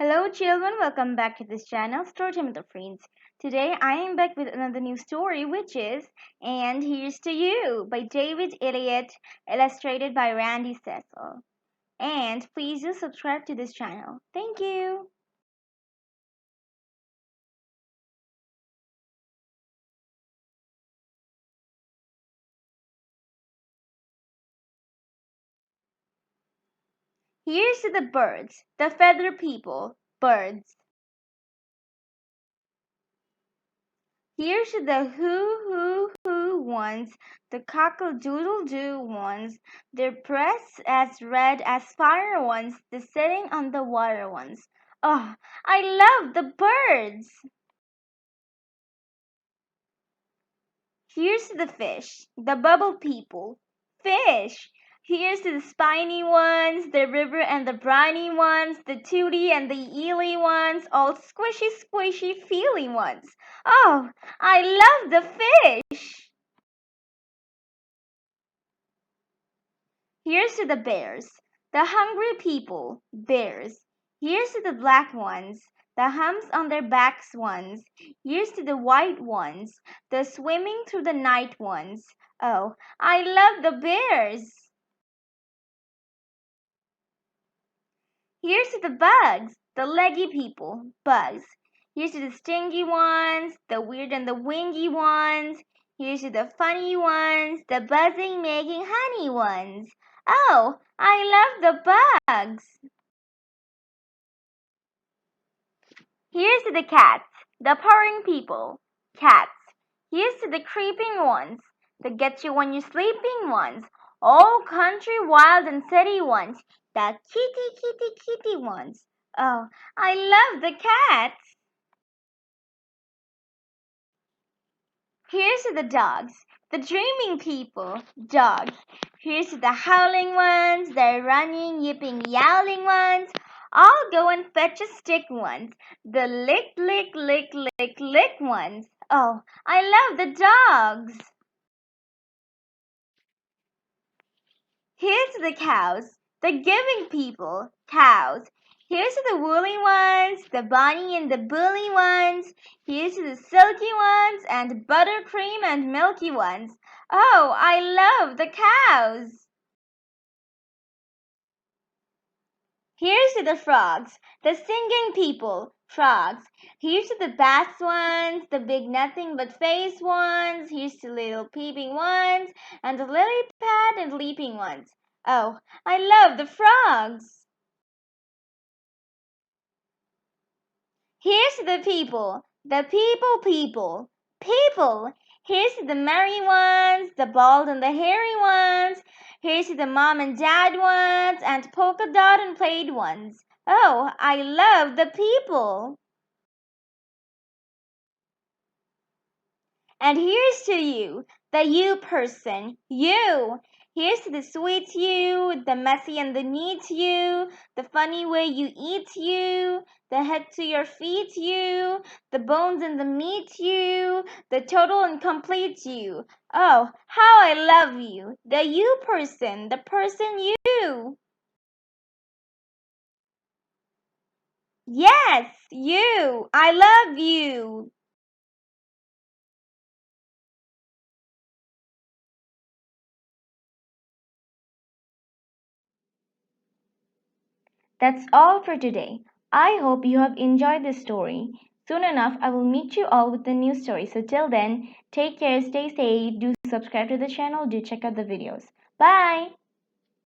Hello children, welcome back to this channel, Storytime with the Friends. Today I am back with another new story which is And Here's to You by David Elliott, illustrated by Randy Cecil. And please do subscribe to this channel. Thank you. Here's to the birds, the feather people, birds. Here's to the hoo ones, the cockle-doodle-doo ones, their breasts as red as fire ones, the sitting on the water ones. Oh, I love the birds! Here's to the fish, the bubble people, fish! Here's to the spiny ones, the river and the briny ones, the toothy and the eely ones, all squishy, feely ones. Oh, I love the fish! Here's to the bears, the hungry people, bears. Here's to the black ones, the humps on their backs ones. Here's to the white ones, the swimming through the night ones. Oh, I love the bears. Here's to the bugs, the leggy people, bugs. Here's to the stingy ones, the weird and the wingy ones. Here's to the funny ones, the buzzing making honey ones. Oh, I love the bugs. Here's to the cats, the purring people, cats. Here's to the creeping ones, the get you when you're sleeping ones, all country, wild, and city ones, the kitty ones. Oh, I love the cats. Here's to the dogs, the dreaming people, dogs. Here's to the howling ones, the running, yipping, yowling ones. I'll go and fetch a stick ones, the lick ones. Oh, I love the dogs. Here's to the cows, the giving people, cows. Here's to the woolly ones, the bonny and the bully ones. Here's to the silky ones and buttercream and milky ones. Oh, I love the cows. Here's to the frogs, the singing people, frogs. Here's to the bass ones, the big nothing but face ones. Here's to little peeping ones, and the lily pad and leaping ones. Oh, I love the frogs. Here's to the people, people. Here's to the merry ones, the bald and the hairy ones. Here's to the mom and dad ones, and polka dot and plaid ones. Oh, I love the people. And here's to you, the you person, you. Here's to the sweet you, the messy and the neat you, the funny way you eat you, the head to your feet you, the bones and the meat you, the total and complete you. Oh, how I love you, the you person, the person you. Yes, you. I love you. That's all for today. I hope you have enjoyed this story. Soon enough, I will meet you all with a new story. So till then, take care, stay safe, do subscribe to the channel, do check out the videos. Bye!